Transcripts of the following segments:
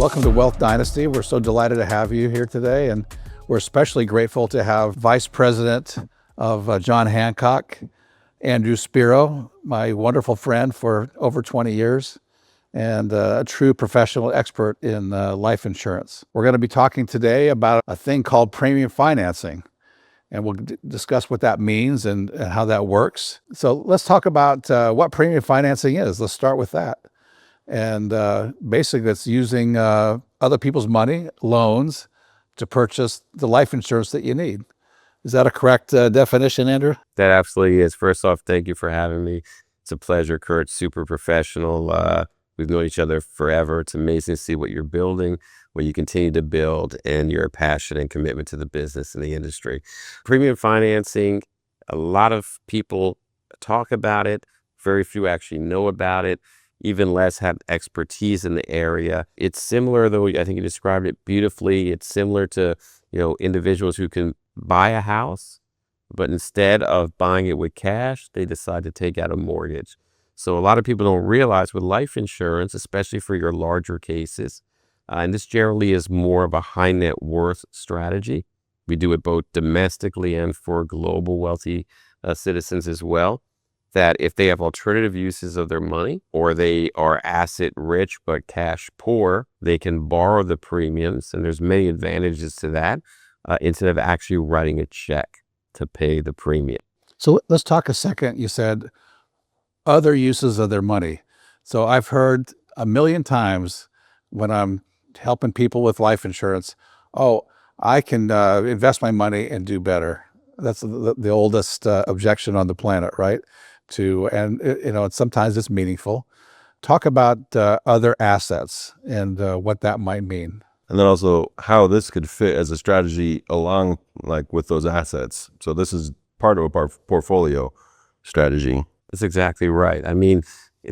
Welcome to Wealth Dynasty. We're so delighted to have you here today, and we're especially grateful to have Vice President of John Hancock, Andrew Szpiro, my wonderful friend for over 20 years, and a true professional expert in life insurance. We're going to be talking today about a thing called premium financing, and we'll discuss what that means and how that works. So let's talk about what premium financing is. Let's start with that. And basically, it's using other people's money, loans, to purchase the life insurance that you need. Is that a correct definition, Andrew? That absolutely is. First off, thank you for having me. It's a pleasure, Kurt. Super professional. We've known each other forever. It's amazing to see what you're building, what you continue to build, and your passion and commitment to the business and the industry. Premium financing, a lot of people talk about it. Very few actually know about it. Even less have expertise in the area. It's similar, though, I think you described it beautifully. It's similar to, individuals who can buy a house, but instead of buying it with cash, they decide to take out a mortgage. So a lot of people don't realize with life insurance, especially for your larger cases, and this generally is more of a high net worth strategy. We do it both domestically and for global wealthy citizens as well. That if they have alternative uses of their money, or they are asset rich but cash poor, they can borrow the premiums, and there's many advantages to that, instead of actually writing a check to pay the premium. So let's talk a second. You said other uses of their money. So I've heard a million times when I'm helping people with life insurance, oh, I can invest my money and do better. That's the oldest objection on the planet, right? And sometimes it's meaningful. Talk about other assets and what that might mean. And then also how this could fit as a strategy along with those assets. So this is part of our portfolio strategy. That's exactly right. I mean,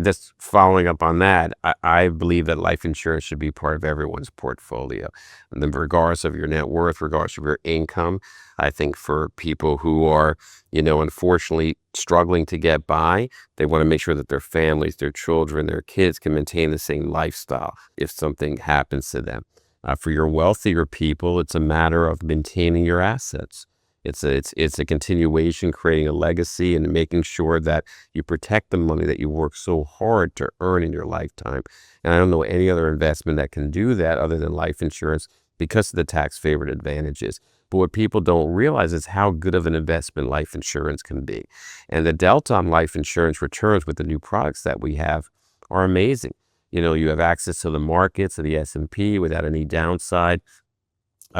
just following up on that, I believe that life insurance should be part of everyone's portfolio. And then regardless of your net worth, regardless of your income, I think for people who are, unfortunately struggling to get by, they want to make sure that their families, their children, their kids can maintain the same lifestyle if something happens to them. For your wealthier people, it's a matter of maintaining your assets. It's a continuation, creating a legacy and making sure that you protect the money that you work so hard to earn in your lifetime. And I don't know any other investment that can do that other than life insurance because of the tax favored advantages. But what people don't realize is how good of an investment life insurance can be. And the delta on life insurance returns with the new products that we have are amazing. You have access to the markets, to the S&P without any downside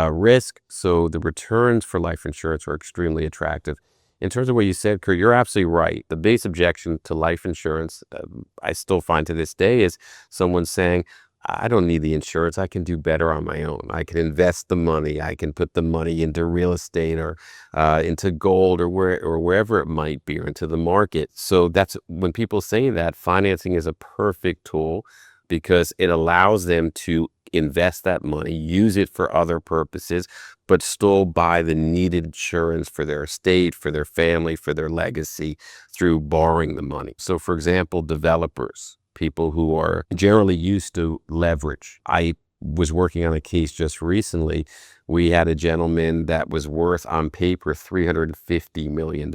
risk. So the returns for life insurance are extremely attractive. In terms of what you said, Kurt, you're absolutely right. The biggest objection to life insurance, I still find to this day, is someone saying, I don't need the insurance. I can do better on my own. I can invest the money. I can put the money into real estate or into gold or wherever it might be, or into the market. So that's when people say that, financing is a perfect tool because it allows them to invest that money, use it for other purposes, but still buy the needed insurance for their estate, for their family, for their legacy through borrowing the money. So for example, developers, people who are generally used to leverage. I was working on a case just recently. We had a gentleman that was worth on paper $350 million,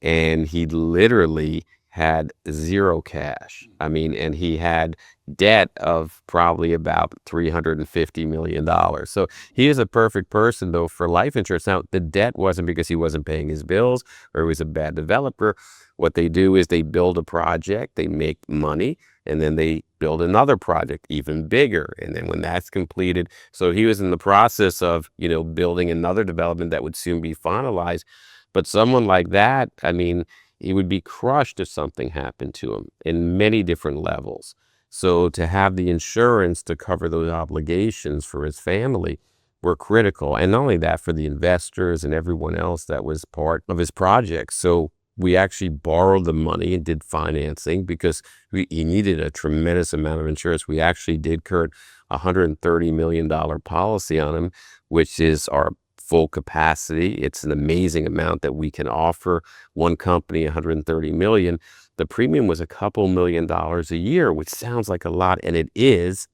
and he literally had zero cash. And he had debt of probably about $350 million. So he is a perfect person, though, for life insurance. Now, the debt wasn't because he wasn't paying his bills or he was a bad developer. What they do is they build a project, they make money, and then they build another project even bigger. And then when that's completed, so he was in the process of, building another development that would soon be finalized. But someone like that, he would be crushed if something happened to him in many different levels. So to have the insurance to cover those obligations for his family were critical. And not only that, for the investors and everyone else that was part of his project. So we actually borrowed the money and did financing because he needed a tremendous amount of insurance. We actually did, Kurt, $130 million policy on him, which is our full capacity. It's an amazing amount that we can offer one company, 130 million. The premium was a couple $1 million a year, which sounds like a lot, and it is.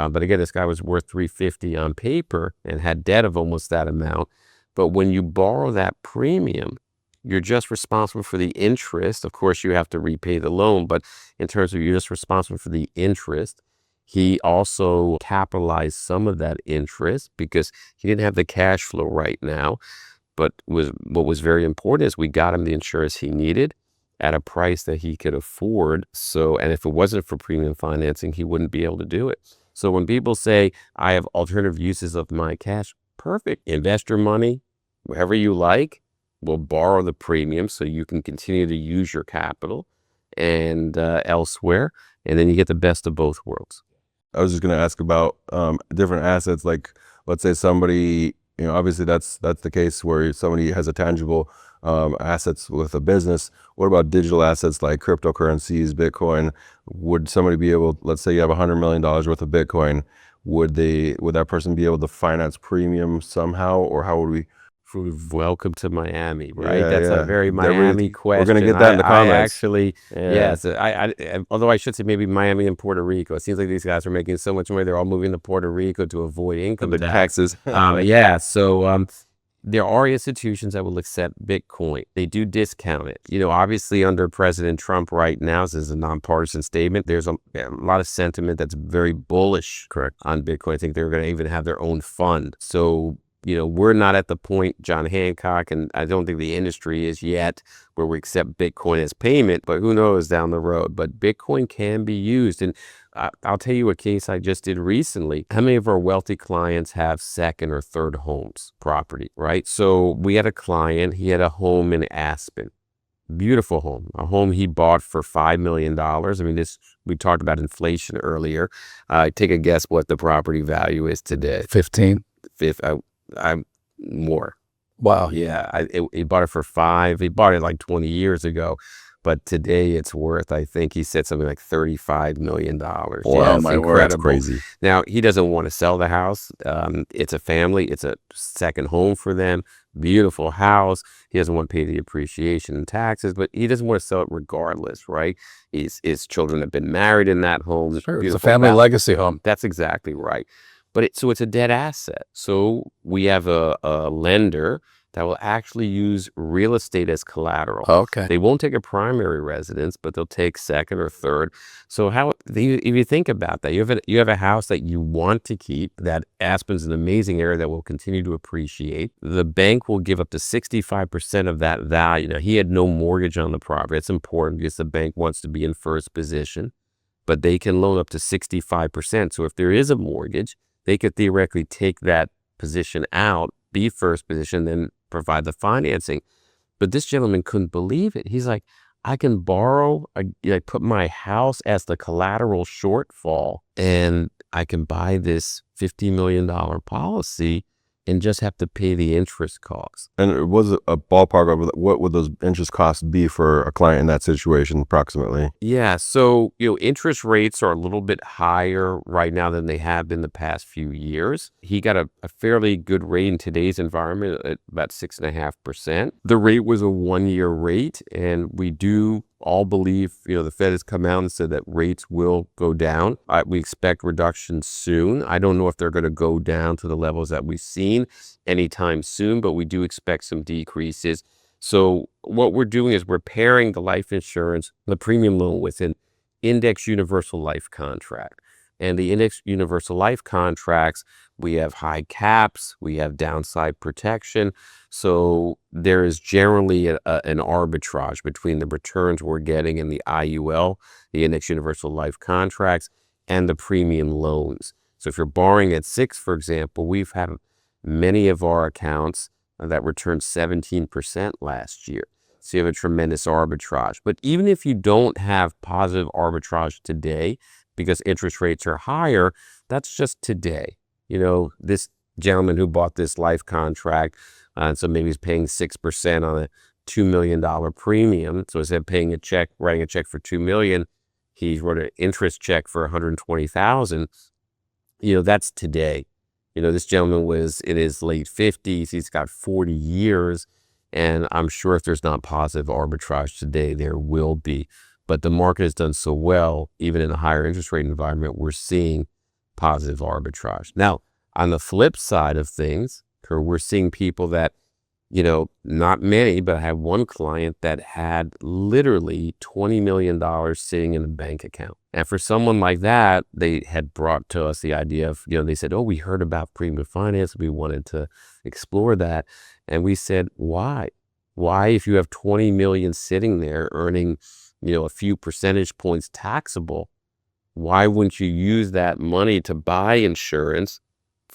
But again, this guy was worth 350 on paper and had debt of almost that amount. But when you borrow that premium, you're just responsible for the interest. Of course, you have to repay the loan, but in terms of you're just responsible for the interest. He also capitalized some of that interest because he didn't have the cash flow right now. But what was very important is we got him the insurance he needed at a price that he could afford. So, and if it wasn't for premium financing, he wouldn't be able to do it. So when people say, I have alternative uses of my cash, perfect. Invest your money wherever you like. We'll borrow the premium so you can continue to use your capital and elsewhere. And then you get the best of both worlds. I was just going to ask about different assets. Like, let's say somebody, obviously that's the case where somebody has a tangible assets with a business. What about digital assets like cryptocurrencies, Bitcoin? Would somebody be able, let's say you have $100 million worth of Bitcoin, would that person be able to finance premium somehow, or how would we? Welcome to Miami, right? Yeah, That's yeah. a very Miami question. We're going to get that in the comments. Although I should say maybe Miami and Puerto Rico. It seems like these guys are making so much money, they're all moving to Puerto Rico to avoid income The taxes. So there are institutions that will accept Bitcoin. They do discount it. Obviously under President Trump right now, this is a nonpartisan statement. There's a lot of sentiment that's very bullish on Bitcoin. I think they're going to even have their own fund. So we're not at the point, John Hancock, and I don't think the industry is yet, where we accept Bitcoin as payment, but who knows down the road. But Bitcoin can be used. And I'll tell you a case I just did recently. How many of our wealthy clients have second or third homes, property, right? So we had a client, he had a home in Aspen. Beautiful home, a home he bought for $5 million. I mean, we talked about inflation earlier. Take a guess what the property value is today. 15. I'm more. Wow. Yeah, he bought it for 5. He bought it like 20 years ago, but today it's worth, I think he said something like $35 million. Wow, yeah, my word, that's crazy. Now he doesn't want to sell the house. It's a family. It's a second home for them. Beautiful house. He doesn't want to pay the appreciation and taxes, but he doesn't want to sell it regardless, right? His children have been married in that home. Sure, it's a family legacy home. That's exactly right. But so it's a dead asset. So we have a lender that will actually use real estate as collateral. Okay. They won't take a primary residence, but they'll take second or third. So if you think about that, you have a house that you want to keep. That Aspen's an amazing area that will continue to appreciate. The bank will give up to 65% of that value. Now, he had no mortgage on the property. It's important because the bank wants to be in first position, but they can loan up to 65%. So if there is a mortgage, they could theoretically take that position out, be first position, then provide the financing. But this gentleman couldn't believe it. He's like, I can borrow, I put my house as the collateral shortfall, and I can buy this $50 million policy and just have to pay the interest costs. And was it a ballpark of what would those interest costs be for a client in that situation approximately? Yeah, so interest rates are a little bit higher right now than they have been the past few years. He got a fairly good rate in today's environment at about 6.5%. The rate was a 1-year rate, and we do all believe, the Fed has come out and said that rates will go down. We expect reductions soon. I don't know if they're going to go down to the levels that we've seen anytime soon, but we do expect some decreases. So what we're doing is we're pairing the life insurance, the premium loan, with an index universal life contract. And the index universal life contracts, we have high caps, we have downside protection. So there is generally an arbitrage between the returns we're getting in the IUL, the index universal life contracts, and the premium loans. So if you're borrowing at 6, for example, we've had many of our accounts that returned 17% last year. So you have a tremendous arbitrage. But even if you don't have positive arbitrage today, because interest rates are higher, that's just today. This gentleman who bought this life contract, so maybe he's paying 6% on a $2 million premium. So instead of writing a check for $2 million, he wrote an interest check for $120,000. That's today. This gentleman was in his late 50s. He's got 40 years. And I'm sure if there's not positive arbitrage today, there will be. But the market has done so well, even in a higher interest rate environment, we're seeing positive arbitrage. Now, on the flip side of things, we're seeing people that, not many, but I have one client that had literally $20 million sitting in a bank account. And for someone like that, they had brought to us the idea of, they said, oh, we heard about premium finance. We wanted to explore that. And we said, why? Why, if you have 20 million sitting there earning, a few percentage points taxable, why wouldn't you use that money to buy insurance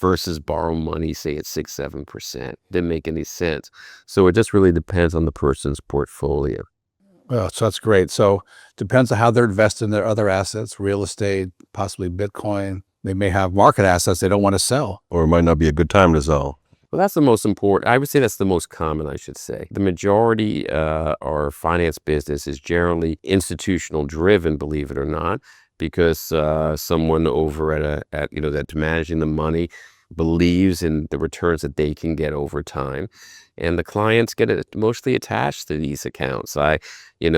versus borrow money, say at 6-7%? Didn't make any sense. So it just really depends on the person's portfolio. Well, so that's great. So depends on how they're invested in their other assets, real estate, possibly Bitcoin. They may have market assets they don't want to sell. Or it might not be a good time to sell. Well, that's the most important. I would say that's the most common, I should say. The majority our finance business is generally institutional driven, believe it or not, because someone over that's managing the money believes in the returns that they can get over time. And the clients get mostly attached to these accounts. I happen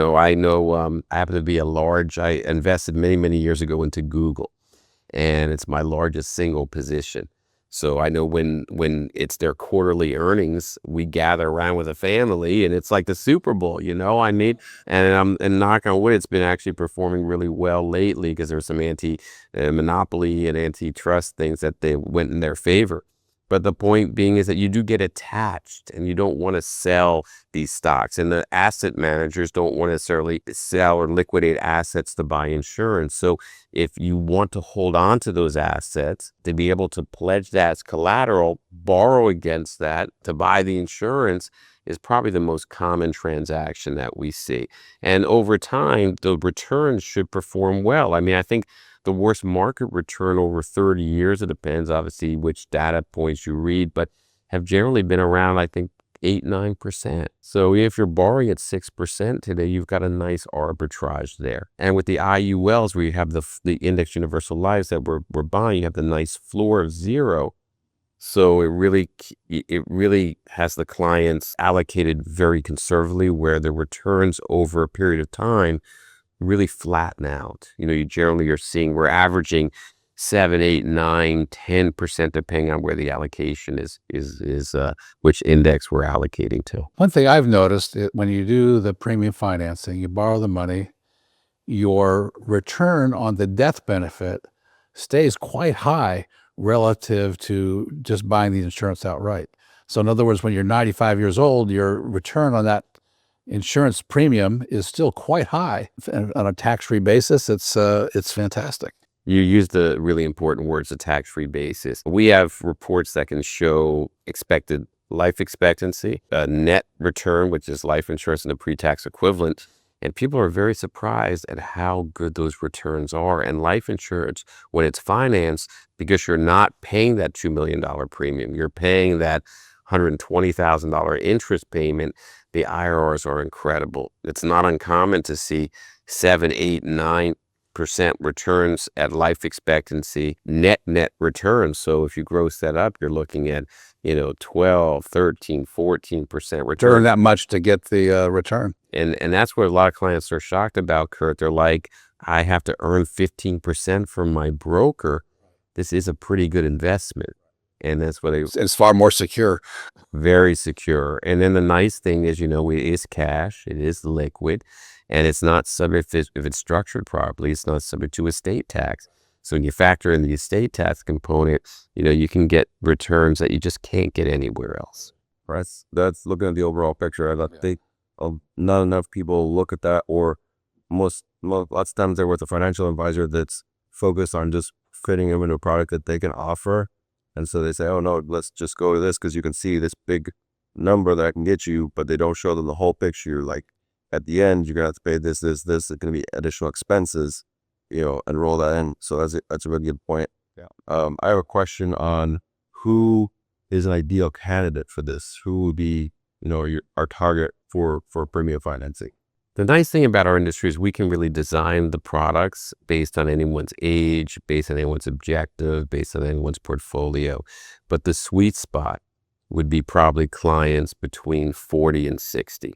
to be I invested many, many years ago into Google, and it's my largest single position. So I know when it's their quarterly earnings, we gather around with a family, and it's like the Super Bowl, and knock on wood, it's been actually performing really well lately because there's some anti-monopoly and antitrust things that they went in their favor. But the point being is that you do get attached, and you don't want to sell these stocks. And the asset managers don't want to necessarily sell or liquidate assets to buy insurance. So if you want to hold on to those assets, to be able to pledge that as collateral, borrow against that to buy the insurance is probably the most common transaction that we see. And over time, the returns should perform well. I mean, I think the worst market return over 30 years, it depends obviously which data points you read, but have generally been around, I think, 8-9%. So if you're borrowing at 6% today, you've got a nice arbitrage there. And with the IULs, where you have the index universal lives that we're buying, you have the nice floor of 0. So it really has the clients allocated very conservatively, where the returns over a period of time really flatten out. You're seeing we're averaging 7, 8, 9, 10%, depending on where the allocation is which index we're allocating to. One thing I've noticed, when you do the premium financing, you borrow the money, your return on the death benefit stays quite high relative to just buying the insurance outright. So in other words, when you're 95 years old, your return on that insurance premium is still quite high. And on a tax-free basis, it's fantastic. You use the really important words, a tax-free basis. We have reports that can show expected life expectancy, net return, which is life insurance and the pre-tax equivalent. And people are very surprised at how good those returns are. And life insurance, when it's financed, because you're not paying that $2 million premium, you're paying that $120,000 interest payment, the IRRs are incredible. It's not uncommon to see 7, 8, 9% returns at life expectancy, net returns. So if you gross that up, you're looking at 12, 13, 14% return. Earn that much to get the return. And that's what a lot of clients are shocked about, Kurt. They're like, I have to earn 15% from my broker. This is a pretty good investment. And that's what it's far more secure. Very secure. And then the nice thing is, it is cash, it is liquid, and it's not subject, if it's structured properly, it's not subject to estate tax. So when you factor in the estate tax component, you can get returns that you just can't get anywhere else. Right. That's looking at the overall picture. I think not enough people look at that, or lots of times they're with a financial advisor that's focused on just fitting them into a product that they can offer. And so they say, oh no, let's just go to this because you can see this big number that I can get you, but they don't show them the whole picture. Like at the end, you're going to have to pay this. It's going to be additional expenses, and roll that in. So that's a really good point. Yeah. I have a question on who is an ideal candidate for this. Who would be, our target for premium financing? The nice thing about our industry is we can really design the products based on anyone's age, based on anyone's objective, based on anyone's portfolio. But the sweet spot would be probably clients between 40 and 60.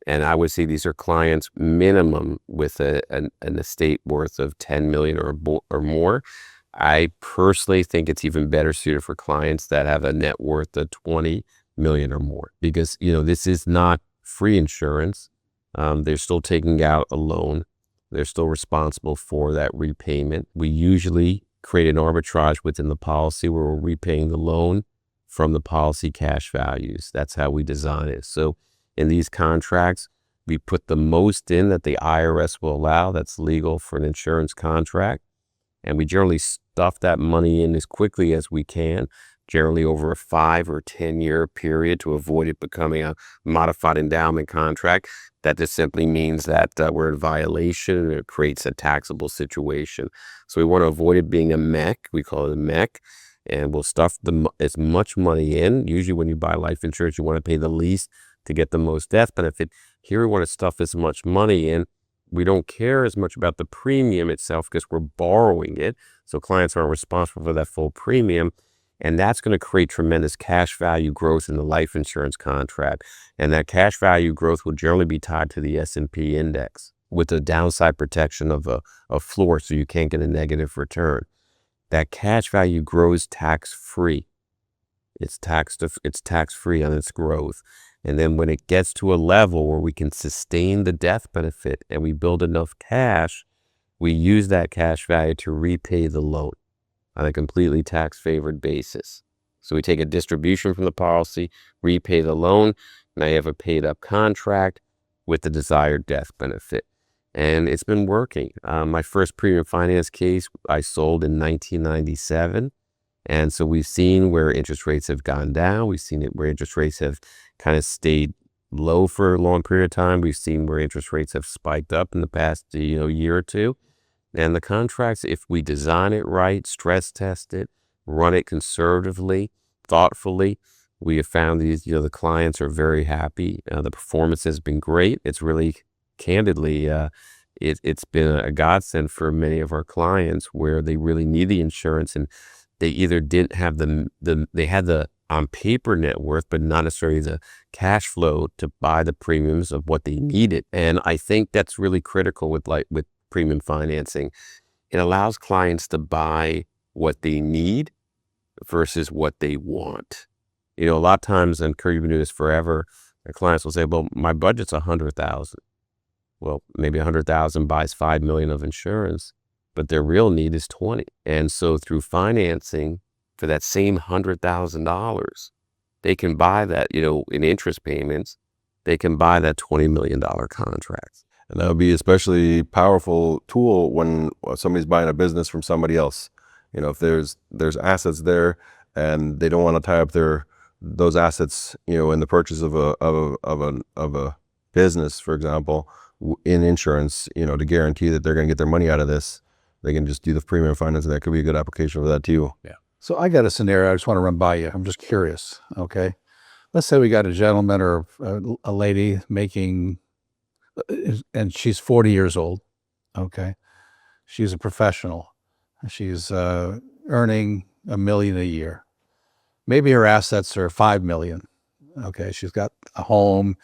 And I would say these are clients minimum with an estate worth of 10 million or more. I personally think it's even better suited for clients that have a net worth of 20 million or more, because, this is not free insurance. They're still taking out a loan. They're still responsible for that repayment. We usually create an arbitrage within the policy where we're repaying the loan from the policy cash values. That's how we design it. So in these contracts, we put the most in that the IRS will allow that's legal for an insurance contract. And we generally stuff that money in as quickly as we can, generally over a 5 or 10-year period, to avoid it becoming a modified endowment contract. That just simply means that we're in violation, and it creates a taxable situation. So we want to avoid it being a MEC. We call it a MEC. And we'll stuff as much money in. Usually when you buy life insurance, you want to pay the least to get the most death benefit. Here we want to stuff as much money in. We don't care as much about the premium itself because we're borrowing it. So clients aren't responsible for that full premium. And that's going to create tremendous cash value growth in the life insurance contract. And that cash value growth will generally be tied to the S&P index with the downside protection of a floor, so you can't get a negative return. That cash value grows tax-free. It's tax-free on its growth. And then when it gets to a level where we can sustain the death benefit and we build enough cash, we use that cash value to repay the loan on a completely tax-favored basis. So we take a distribution from the policy, repay the loan. Now you have a paid-up contract with the desired death benefit. And it's been working. My first premium finance case I sold in 1997. And so we've seen where interest rates have gone down. We've seen it where interest rates have kind of stayed low for a long period of time. We've seen where interest rates have spiked up in the past year or two. And the contracts, if we design it right, stress test it, run it conservatively, thoughtfully, we have found these, the clients are very happy. The performance has been great. It's really, candidly, it's been a godsend for many of our clients where they really need the insurance, and they either didn't have they had the on paper net worth, but not necessarily the cash flow to buy the premiums of what they needed. And I think that's really critical with premium financing. It allows clients to buy what they need versus what they want. A lot of times, and Kurt, you've been doing this forever, our clients will say, well, my budget's $100,000. Well, maybe 100,000 buys 5 million of insurance, but their real need is 20. And so through financing for that same $100,000, they can buy that, in interest payments, they can buy that $20 million contract. And that would be especially powerful tool when somebody's buying a business from somebody else. If there's assets there and they don't want to tie up those assets, in the purchase of a business, for example, in insurance, to guarantee that they're going to get their money out of this, they can just do the premium financing. That could be a good application for that too. Yeah. So I got a scenario I just want to run by you. I'm just curious. Okay. Let's say we got a gentleman or a lady making, and she's 40 years old. Okay. She's a professional. She's earning $1 million a year. Maybe her assets are 5 million. Okay. She's got a home,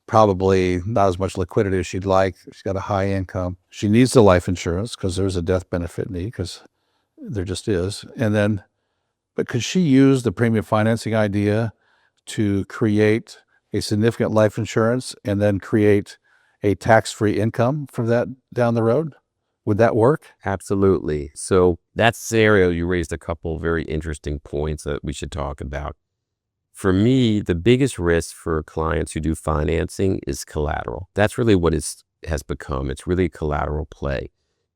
probably not as much liquidity as she'd like. She's got a high income. She needs the life insurance because there's a death benefit need, because there just is. But could she use the premium financing idea to create a significant life insurance and then create a tax-free income from that down the road? Would that work? Absolutely. So that scenario, you raised a couple very interesting points that we should talk about. For me, the biggest risk for clients who do financing is collateral. That's really what has become. It's really a collateral play.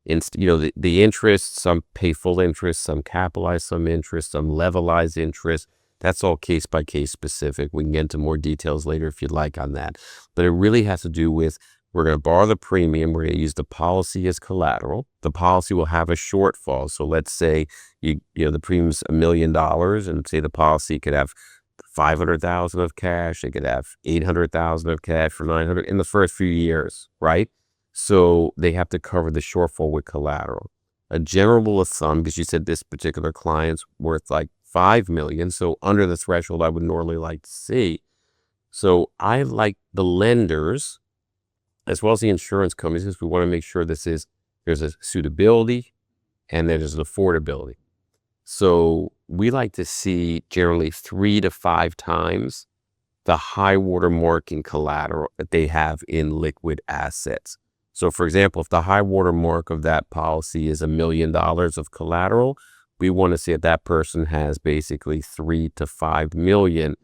The interest, some pay full interest, some capitalize some interest, some levelize interest. That's all case by case specific. We can get into more details later if you'd like on that. But it really has to do with, we're going to borrow the premium. We're going to use the policy as collateral. The policy will have a shortfall. So let's say the premium's $1 million, and say the policy could have 500,000 of cash. It could have 800,000 of cash for 900 in the first few years, right? So they have to cover the shortfall with collateral. A general rule of thumb, because you said this particular client's worth like 5 million, so under the threshold I would normally like to see. So I like the lenders, as well as the insurance companies, because we want to make sure there's a suitability and then there's affordability. So we like to see generally 3 to 5 times the high water mark in collateral that they have in liquid assets. So for example, if the high water mark of that policy is $1 million of collateral, we want to see if that person has basically 3 to 5 million,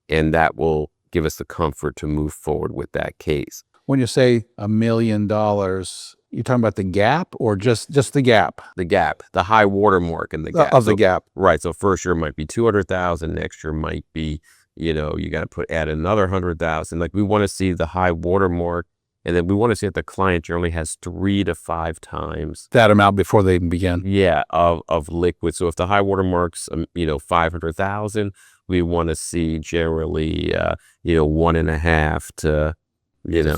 and that will give us the comfort to move forward with that case. When you say $1 million, you're talking about the gap or just the gap? The gap, the high water mark in the gap. Of the gap. Right. So first year might be 200,000. Next year might be, you got to add another 100,000. Like we want to see the high water mark, and then we want to see if the client generally has 3 to 5 times That amount before they even begin. Yeah, of liquid. So if the high water mark's 500,000, we want to see generally 1.5 to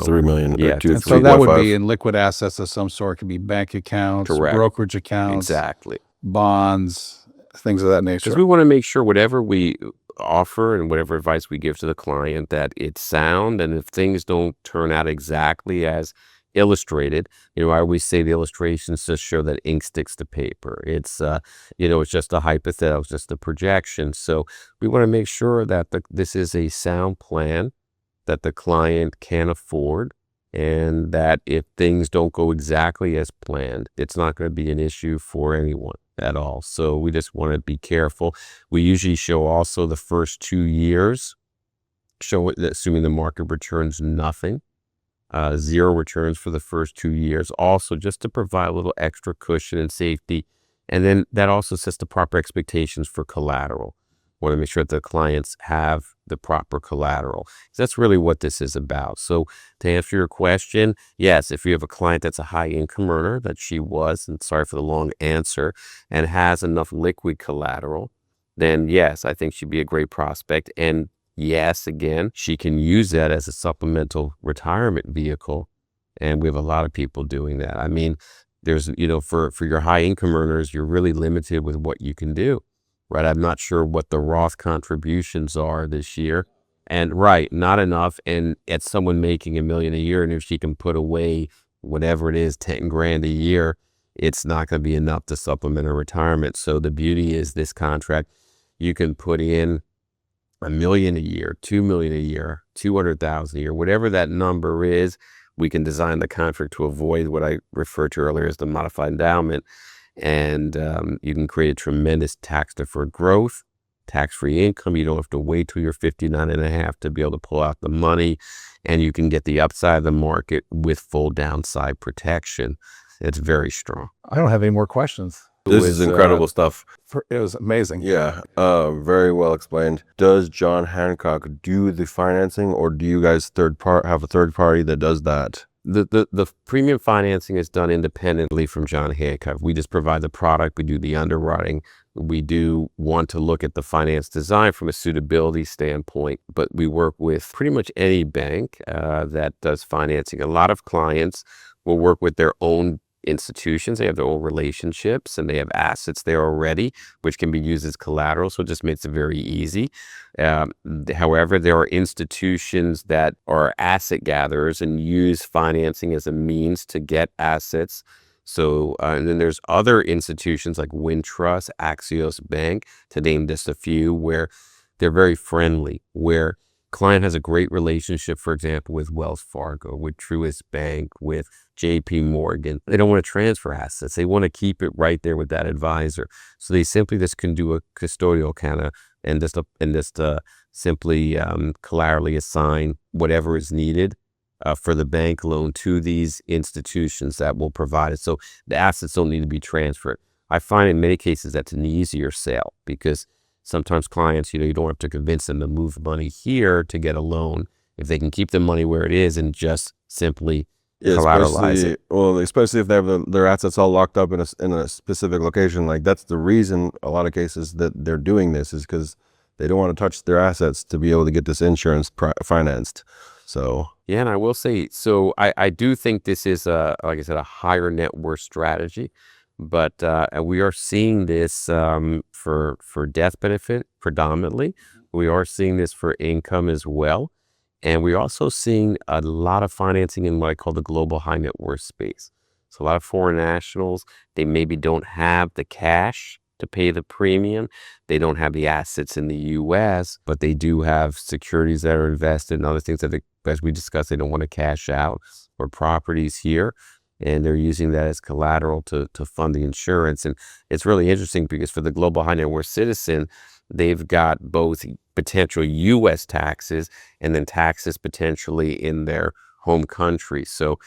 3 million. Yeah, Two, And so that would 3.5. be in liquid assets of some sort. It could be bank accounts, Correct. brokerage accounts, exactly. bonds, things of that nature. Because we want to make sure whatever we offer and whatever advice we give to the client, that it's sound, and if things don't turn out exactly as illustrated, I always say the illustrations just show that ink sticks to paper. It's it's just a hypothetical, it's just a projection. So we want to make sure that this is a sound plan that the client can afford, and that if things don't go exactly as planned, it's not going to be an issue for anyone at all. So we just want to be careful. We usually show also the first 2 years, show it, assuming the market returns nothing, 0 returns for the first 2 years, also just to provide a little extra cushion and safety. And then that also sets the proper expectations for collateral. Want to make sure that the clients have the proper collateral. That's really what this is about. So to answer your question, yes, if you have a client that's a high income earner, that she was, and sorry for the long answer, and has enough liquid collateral, then yes, I think she'd be a great prospect. And yes, again, she can use that as a supplemental retirement vehicle. And we have a lot of people doing that. I mean, there's, for your high income earners, you're really limited with what you can do. Right. I'm not sure what the Roth contributions are this year. And right, not enough. And it's someone making $1 million a year, and if she can put away whatever it is, 10 grand a year, it's not going to be enough to supplement her retirement. So the beauty is this contract, you can put in $1 million a year, $2 million a year, 200,000 a year, whatever that number is. We can design the contract to avoid what I referred to earlier as the modified endowment. And you can create a tremendous tax-deferred growth, tax-free income. You don't have to wait till you're 59 and a half to be able to pull out the money, and you can get the upside of the market with full downside protection. It's very strong. I don't have any more questions. This is incredible stuff. It was amazing. Yeah, very well explained. Does John Hancock do the financing, or do you guys have a third party that does that? The premium financing is done independently from John Hancock. We just provide the product. We do the underwriting. We do want to look at the finance design from a suitability standpoint, but we work with pretty much any bank that does financing. A lot of clients will work with their own institutions. They have their own relationships, and they have assets there already, which can be used as collateral. So it just makes it very easy. However, there are institutions that are asset gatherers and use financing as a means to get assets. So, and then there's other institutions like Wintrust, Axios Bank, to name just a few, where they're very friendly, where client has a great relationship, for example, with Wells Fargo, with Truist Bank, with JP Morgan. They don't want to transfer assets. They want to keep it right there with that advisor. So they simply just can do a custodial kind of, and just simply collaterally assign whatever is needed for the bank loan to these institutions that will provide it. So the assets don't need to be transferred. I find in many cases that's an easier sale, because sometimes clients, you don't have to convince them to move money here to get a loan. If they can keep the money where it is and just simply collateralize it. Well, especially if they have their assets all locked up in a specific location. Like, that's the reason a lot of cases that they're doing this, is because they don't want to touch their assets to be able to get this insurance financed. So yeah, and I will say, so I do think this is like I said, a higher net worth strategy. But we are seeing this for death benefit predominantly. We are seeing this for income as well. And we're also seeing a lot of financing in what I call the global high net worth space. So a lot of foreign nationals, they maybe don't have the cash to pay the premium. They don't have the assets in the U.S., but they do have securities that are invested and other things that, as we discussed, they don't want to cash out, or properties here. And they're using that as collateral to fund the insurance. And it's really interesting because for the global high net worth citizen, they've got both potential U.S. taxes and then taxes potentially in their home country. So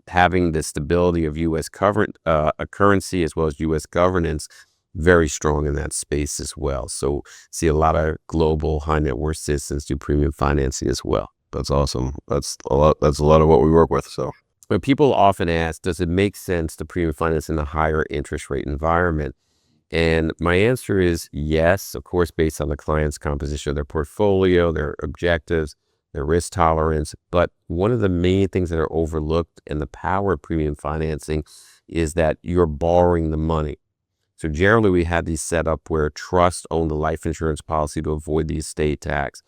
having the stability of U.S. currency as well as U.S. governance, very strong in that space as well. So see a lot of global high net worth citizens do premium financing as well. That's awesome. That's a lot of what we work with. So. But people often ask, does it make sense to premium finance in a higher interest rate environment? And my answer is yes, of course, based on the client's composition of their portfolio, their objectives, their risk tolerance. But one of the main things that are overlooked in the power of premium financing is that you're borrowing the money. So generally we have these set up where trusts own the life insurance policy to avoid the estate tax.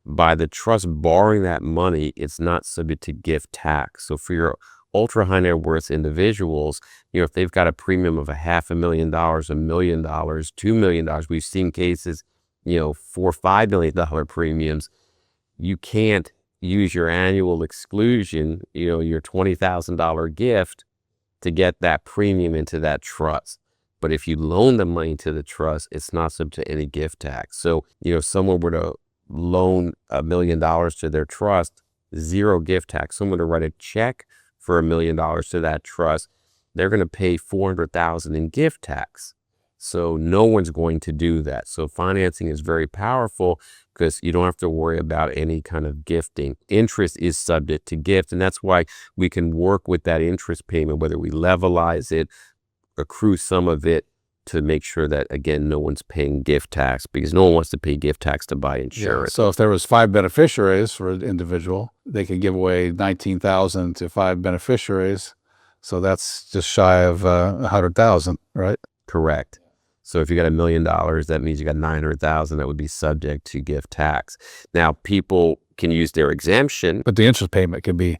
By the trust borrowing that money, it's not subject to gift tax. So for your ultra high net worth individuals, if they've got a premium of $500,000, $1 million, $2 million, we've seen cases, $4 or $5 million premiums, you can't use your annual exclusion, your $20,000 gift to get that premium into that trust. But if you loan the money to the trust, it's not subject to any gift tax. So, someone were to loan $1 million to their trust, zero gift tax. Someone to write a check for $1 million to that trust, they're going to pay $400,000 in gift tax. So no one's going to do that. So financing is very powerful because you don't have to worry about any kind of gifting. Interest is subject to gift, and that's why we can work with that interest payment, whether we levelize it, accrue some of it, to make sure that, again, no one's paying gift tax, because no one wants to pay gift tax to buy insurance. Yeah, so if there was 5 beneficiaries for an individual, they could give away $19,000 to 5 beneficiaries. So that's just shy of $100,000, right? Correct. So if you got $1 million, that means you got $900,000 that would be subject to gift tax. Now, people can use their exemption, but the interest payment can be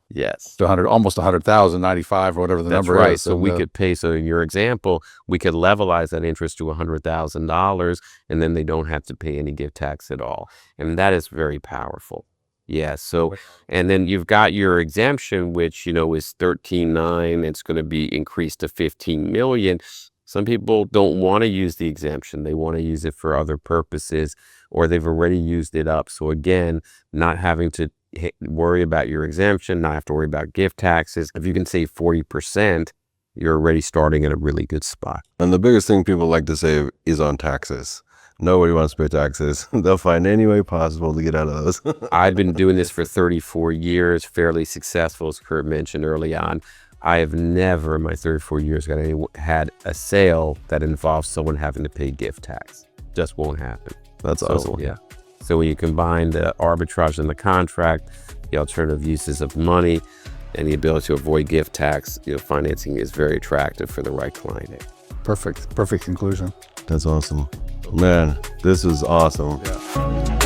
yes, to almost 100,000, 95 or whatever the number is. That's right. So we could pay. So in your example, we could levelize that interest to $100,000, and then they don't have to pay any gift tax at all. And that is very powerful. Yeah. So, and then you've got your exemption, which, is 13.9. It's going to be increased to 15 million. Some people don't want to use the exemption. They want to use it for other purposes, or they've already used it up. So again, not having to worry about your exemption, not have to worry about gift taxes. If you can save 40%, you're already starting at a really good spot. And the biggest thing people like to save is on taxes. Nobody wants to pay taxes. They'll find any way possible to get out of those. I've been doing this for 34 years, fairly successful, as Kurt mentioned early on. I have never in my 34 years had a sale that involves someone having to pay gift tax. Just won't happen. That's awesome. Yeah. So when you combine the arbitrage in the contract, the alternative uses of money, and the ability to avoid gift tax, financing is very attractive for the right client. Perfect conclusion. That's awesome. Man, this was awesome. Yeah.